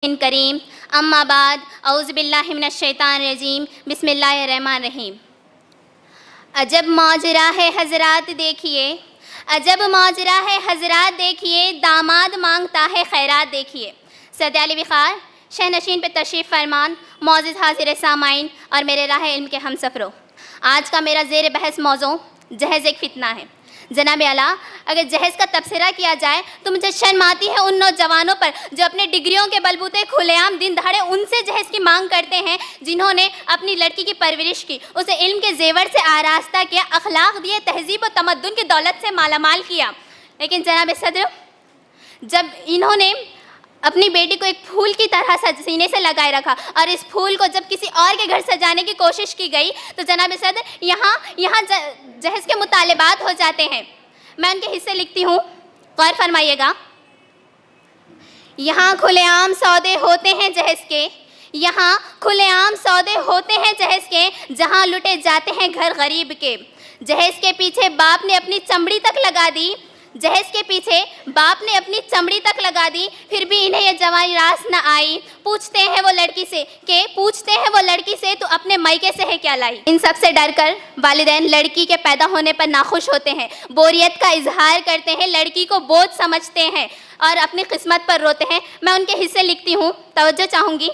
करीम अम्माबाद औज़ुबिल्लाहि मिनश्शैतानिर्रजीम बिस्मिल्लाहिर्रहमानिर्रहीम। अजब माजरा है हज़रात देखिए, अजब माजरा है हज़रात देखिए, दामाद मांगता है खैरात देखिए। सदर अली बिखार शहनशीन पे तशरीफ़ फरमान, मौजूद हाज़िर सामाइन और मेरे राह इल्म के हम सफ़रों। आज का मेरा ज़ेर बहस मौज़ू जहेज़ एक फ़ितना है। जनाब आला, अगर जहेज़ का तबसरा किया जाए तो मुझे शर्म आती है उन नौजवानों पर जो अपने डिग्रियों के बलबूते खुलेआम दिन दहाड़े उनसे जहेज़ की मांग करते हैं जिन्होंने अपनी लड़की की परवरिश की, उसे इल्म के जेवर से आरास्ता किया, अखलाक दिए, तहजीब और तमद्दुन की दौलत से मालामाल किया। लेकिन जनाब सदर, जब इन्होंने अपनी बेटी को एक फूल की तरह सीने से लगाए रखा और इस फूल को जब किसी और के घर सजाने की कोशिश की गई तो जनाब सदर यहाँ जहेज़ के मुतालिबात हो जाते हैं। मैं उनके हिस्से लिखती हूँ, गौर फरमाइएगा। यहाँ खुलेआम सौदे होते हैं जहेज़ के, यहाँ खुलेआम सौदे होते हैं जहेज़ के, जहाँ लुटे जाते हैं घर गरीब के। जहेज़ के पीछे बाप ने अपनी चमड़ी तक लगा दी, जहेज़ के पीछे बाप ने अपनी चमड़ी तक लगा दी, फिर भी इन्हें यह जवानी रास न आई। पूछते हैं वो लड़की से तो अपने मायके से है क्या लाई। इन सब से डर कर वालिदैन लड़की के पैदा होने पर नाखुश होते हैं, बोरियत का इजहार करते हैं, लड़की को बोझ समझते हैं और अपनी किस्मत पर रोते हैं। मैं उनके हिस्से लिखती हूँ, तवज्जो चाहूँगी।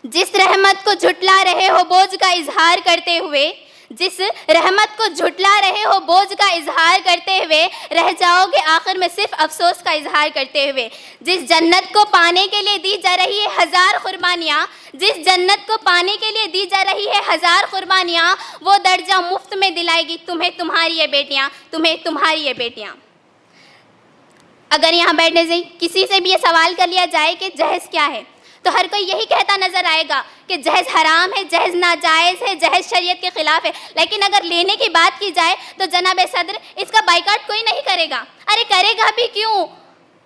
जिस रहमत को झुटला रहे हो बोझ का इजहार करते हुए, जिस रहमत को झुटला रहे हो बोझ का इजहार करते हुए, रह जाओगे आखिर में सिर्फ अफसोस का इजहार करते हुए। जिस जन्नत को पाने के लिए दी जा रही है हज़ार कुर्बानियाँ, जिस जन्नत को पाने के लिए दी जा रही है हज़ार कुर्बानियाँ, वो दर्जा मुफ्त में दिलाएगी तुम्हें तुम्हारी ये बेटियाँ, तुम्हें तुम्हारी ये बेटियाँ। अगर यहाँ बैठने से किसी से भी ये सवाल कर लिया जाए कि जहेज़ क्या है तो हर कोई यही कहता नजर आएगा कि जहेज़ हराम है, जहेज़ नाजायज़ है, जहेज़ शरीयत के खिलाफ है। लेकिन अगर लेने की बात की जाए तो जनाब सदर, इसका बाइकाट कोई नहीं करेगा। अरे करेगा भी क्यों,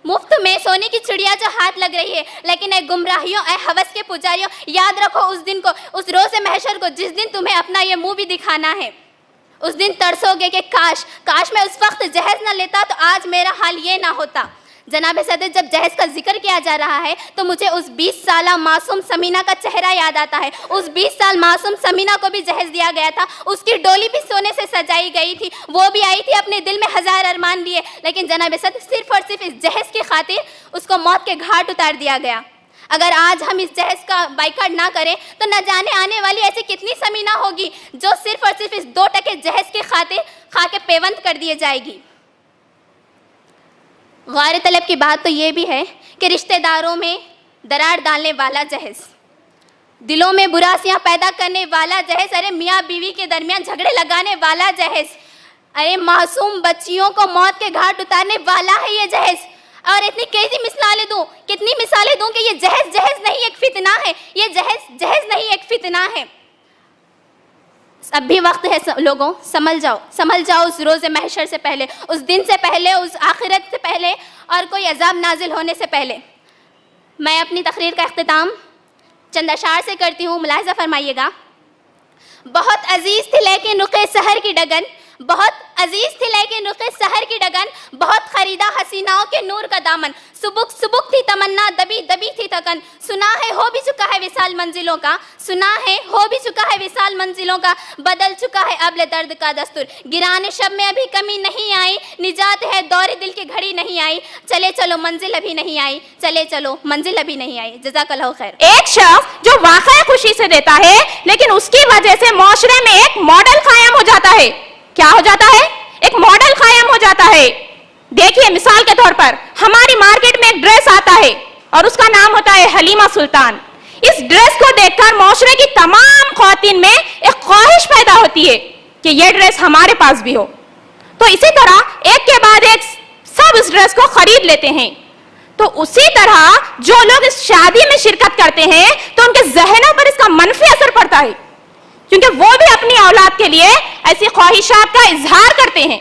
मुफ्त में सोने की चिड़िया जो हाथ लग रही है। लेकिन ए गुमराहियों, ए हवस के पुजारियों, याद रखो उस दिन को, उस रोज़े महशर को, जिस दिन तुम्हें अपना ये मुँह भी दिखाना है। उस दिन तरसोगे कि काश मैं उस वक्त जहेज़ न लेता तो आज मेरा हाल ये ना होता। जनाब सदर, जब जहेज़ का जिक्र किया जा रहा है तो मुझे उस 20 साला मासूम समीना का चेहरा याद आता है। उस 20 साल मासूम समीना को भी जहेज़ दिया गया था, उसकी डोली भी सोने से सजाई गई थी, वो भी आई थी अपने दिल में हज़ार अरमान लिए। लेकिन जनाब सदर, सिर्फ और सिर्फ इस जहेज़ की खातिर उसको मौत के घाट उतार दिया गया। अगर आज हम इस जहेज़ का बाइकाट ना करें तो न जाने आने वाली ऐसी कितनी समीना होगी जो सिर्फ और सिर्फ इस 2 टके जहेज़ की खातिर खा के पेवंद कर दिए जाएगी। गौर तलब की बात तो ये भी है कि रिश्तेदारों में दरार डालने वाला जहेज़, दिलों में बुरासियां पैदा करने वाला जहेज़, अरे मियाँ बीवी के दरमियान झगड़े लगाने वाला जहेज़, अरे मासूम बच्चियों को मौत के घाट उतारने वाला है ये जहेज़। और इतनी कैसी कितनी मिसालें दूं कि ये जहेज़ नहीं एक फितना है, ये जहेज़ नहीं एक फितना है। अब भी वक्त है लोगों, संभल जाओ उस रोज़े महशर से पहले, उस दिन से पहले, उस आखिरत से पहले और कोई अजाब नाजिल होने से पहले। मैं अपनी तकरीर का इख्तिताम चंद अशार से करती हूँ, मुलाहिज़ा फरमाइएगा। बहुत अजीज़ थी लेकिन रुक़े सहर की डगन, बहुत अजीज़ थी लेकिन रुक़े सहर की डगन, बहुत ख़रीदा हसीनाओं के नूर का दामन, सुबुक थी तमन्ना, दबी थी थकन। सुना है हो भी चुका है विसाल मंजिलों का, सुना है हो भी चुका है विसाल मंजिलों का, बदल चुका है अबले दर्द का दस्तूर, गिराने शब में अभी कमी नहीं आई, निजात है दौरे दिल की घड़ी नहीं आई, चले चलो मंजिल अभी नहीं आई, चले चलो मंजिल अभी नहीं आई। जज़ाकल्लाहु खैर। एक शख्स जो वाक़ई खुशी से देता है लेकिन उसकी वजह से माशरे में एक मॉडल कायम हो जाता है। क्या हो जाता है? एक मॉडल कायम हो जाता है। देखिए, मिसाल के तौर पर हमारी मार्केट में एक ड्रेस आता है और उसका नाम होता है हलीमा सुल्तान। इस ड्रेस को देखकर माशरे की तमाम ख्वातीन में एक ख्वाहिश पैदा होती है कि यह ड्रेस हमारे पास भी हो। तो इसी तरह एक के बाद एक सब इस ड्रेस को खरीद लेते हैं। तो उसी तरह जो लोग इस शादी में शिरकत करते हैं तो उनके जहनों पर इसका मनफी असर पड़ता है, क्योंकि वो भी अपनी औलाद के लिए ऐसी ख्वाहिशात का इजहार करते हैं।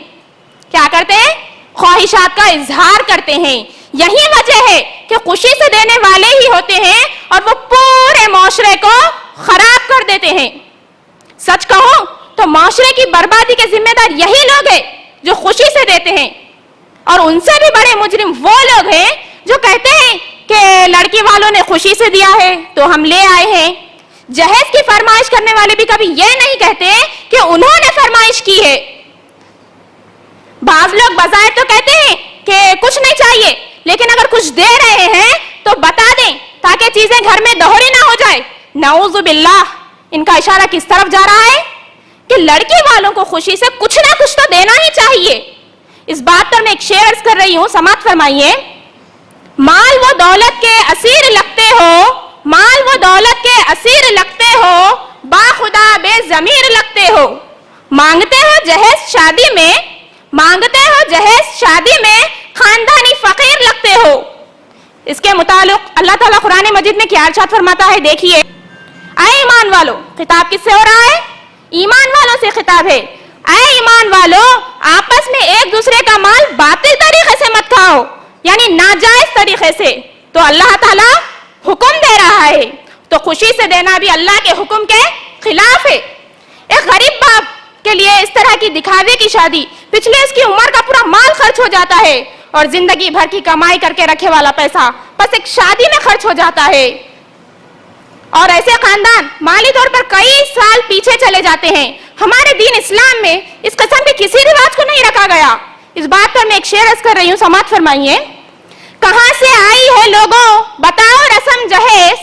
क्या करते हैं? ख्वाहिशात का इजहार करते हैं। यही वजह है कि खुशी से देने वाले ही होते हैं और वो पूरे माशरे को खराब कर देते हैं। सच कहूं तो माशरे की बर्बादी के जिम्मेदार यही लोग हैं जो खुशी से देते हैं, और उनसे भी बड़े मुजरिम वो लोग हैं जो कहते हैं कि लड़की वालों ने खुशी से दिया है तो हम ले आए हैं। जहेज की फरमाइश करने वाले भी कभी ये नहीं कहते कि उन्होंने फरमाइश की है। बाज लोग बजाय तो कहते हैं कि कुछ नहीं चाहिए, लेकिन अगर कुछ दे रहे हैं तो बता दें ताकि चीजें घर में दोहरी ना हो जाए। नऊज़ु बिल्लाह, इनका इशारा किस तरफ जा रहा है कि लड़की वालों को खुशी से कुछ ना कुछ तो देना ही चाहिए। इस बात पर मैं एक शेर अर्ज कर रही हूं, समाअत फरमाइए। माल वो दौलत के असीर लगते हो, माल वो दौलत के असीर लगते हो, बाखुदा बेज़मीर लगते हो। मांगते हो जहेज शादी में, मांगते हो जहेज शादी में, खानदानी फकीर लगते हो। इसके मुतालिक अल्लाह ताला कुरान मजीद में क्या इरशाद फरमाता है, देखिए। ऐ ईमान वालों, खिताब किससे हो रहा है? ईमान वालों से खिताब है। ऐ ईमान वालों, आपस में एक दूसरे का माल बातिल तरीके से मत खाओ, यानी नाजायज तरीके से। तो अल्लाह ताला हुक्म दे रहा है, तो खुशी से देना भी अल्लाह के हुक्म के खिलाफ है। एक गरीब बाप के लिए इस तरह की दिखावे की शादी, पिछले इसकी उम्र का पूरा माल खर्च हो जाता है और जिंदगी भर की कमाई करके रखे वाला पैसा बस एक शादी में खर्च हो जाता है। और ऐसे खानदान माली तौर पर कई साल पीछे चले जाते हैं। हमारे दीन इस्लाम में इस किस्म के किसी रिवाज को नहीं रखा गया। इस बात पर मैं एक शेर अर्ज कर रही हूँ, समाअत फरमाइए। कहां से आई है लोगों बताओ रस्म जहेज,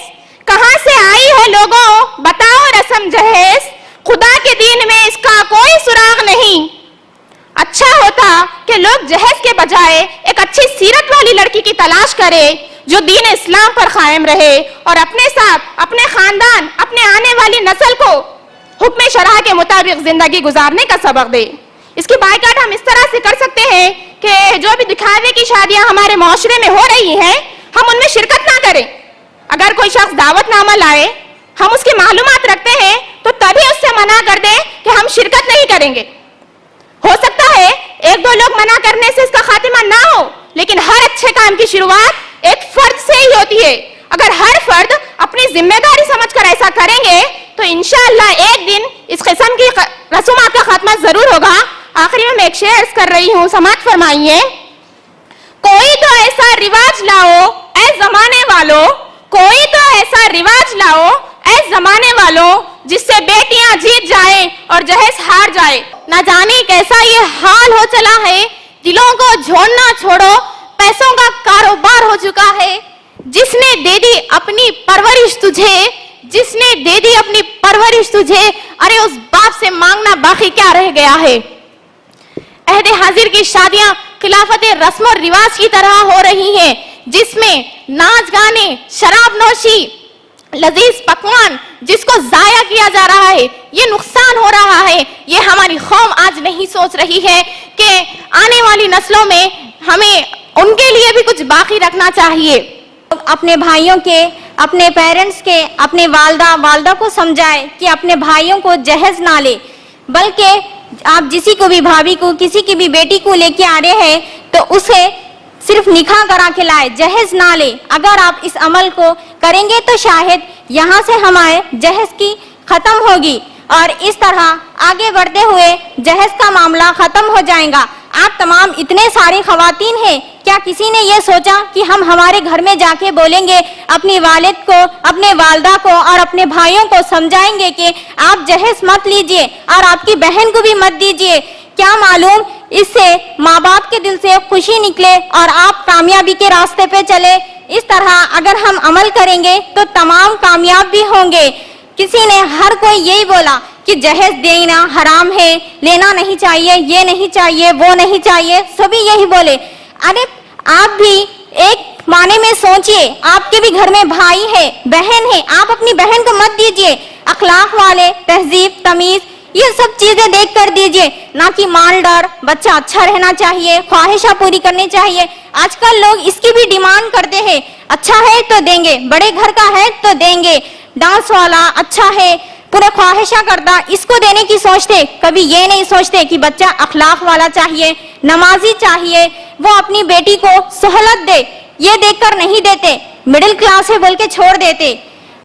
कहां से आई है लोगों बताओ रस्म जहेज, खुदा के दीन में इसका कोई सुराग नहीं। अच्छा होता कि लोग जहेज के बजाय एक अच्छी सीरत वाली लड़की की तलाश करें जो दीन इस्लाम पर कायम रहे और अपने साथ, अपने खानदान, अपने आने वाली नस्ल को हुक्म शरअ के मुताबिक जिंदगी गुजारने का सबक दे। इसकी बायकाट हम इस तरह से कर सकते हैं कि जो भी दिखावे की शादियां हमारे माशरे में हो रही हैं, हम उनमें शिरकत ना करें। अगर कोई शख्स दावतनामा लाए, हम उसकी मालूमात रखते हैं तो तभी उससे मना कर दें कि हम शिरकत नहीं करेंगे। हो सकता है एक दो लोग मना करने से इसका खातिमा ना हो, लेकिन हर अच्छे काम की शुरुआत एक फर्द से ही होती है। अगर हर फर्द अपनी जिम्मेदारी समझकर ऐसा करेंगे तो इंशाअल्लाह एक दिन इस किस्म की रसूमात का खात्मा जरूर होगा। आखिरी में मैं एक शेर कर रही हूँ, समाअत फरमाइए। कोई तो ऐसा रिवाज लाओ ऐ जमाने वालों, कोई तो ऐसा रिवाज लाओ ऐ जमाने वालों, जिससे बेटियां जीत जाएं और जहेज हार जाए। ना जाने कैसा ये हाल हो चला है, दिलों को झोड़ना छोड़ो, पैसों का कारोबार हो चुका है। जिसने दे दी अपनी परवरिश तुझे, जिसने दे दी अपनी परवरिश तुझे, अरे उस बाप से मांगना बाकी क्या रह गया है। अहद हाजिर की शादियां खिलाफत रस्म और रिवाज की तरह हो रही हैं, जिसमें नाच गाने, शराब नोशी, लजीज पकवान जिसको जाया किया जा रहा है, ये नुकसान हो रहा है। ये हमारी कौम आज नहीं सोच रही है कि आने वाली नस्लों में हमें उनके लिए भी कुछ बाकी रखना चाहिए। अपने भाइयों के, अपने पेरेंट्स के, अपने वालदा को समझाए कि अपने भाइयों को जहेज ना ले, बल्कि आप जिसी को भी भाभी को, किसी की भी बेटी को लेके आ रहे हैं तो उसे सिर्फ निकाह करा के लाए, जहेज ना ले। अगर आप इस अमल को करेंगे तो शायद यहाँ से हमारे जहेज की खत्म होगी और इस तरह आगे बढ़ते हुए जहेज का मामला खत्म हो जाएगा। आप तमाम इतने सारे खवातीन हैं, क्या किसी ने ये सोचा कि हम हमारे घर में जाके बोलेंगे अपनी वालिद को, अपने वालदा को और अपने भाइयों को समझाएंगे कि आप जहेज मत लीजिए और आपकी बहन को भी मत दीजिए। क्या मालूम इससे माँ बाप के दिल से खुशी निकले और आप कामयाबी के रास्ते पे चले। इस तरह अगर हम अमल करेंगे तो तमाम कामयाब भी होंगे। किसी ने, हर कोई यही बोला कि जहेज देना हराम है, लेना नहीं चाहिए, ये नहीं चाहिए, वो नहीं चाहिए, सभी यही बोले। अरे आप भी एक माने में सोचिए, आपके भी घर में भाई है, बहन है, आप अपनी बहन को मत दीजिए। अखलाक वाले, तहजीब, तमीज, ये सब चीजें देख कर दीजिए, ना कि माल डर। बच्चा अच्छा रहना चाहिए, ख्वाहिशा पूरी करनी चाहिए। आजकल लोग इसकी भी डिमांड करते हैं, अच्छा है तो देंगे, बड़े घर का है तो देंगे, डांस वाला अच्छा है, पूरे ख्वाहिशा करता, इसको देने की सोचते। कभी ये नहीं सोचते कि बच्चा अखलाक वाला चाहिए, नमाजी चाहिए, वो अपनी बेटी को सहूलत दे, ये देखकर नहीं देते। मिडिल क्लास है बोल के छोड़ देते।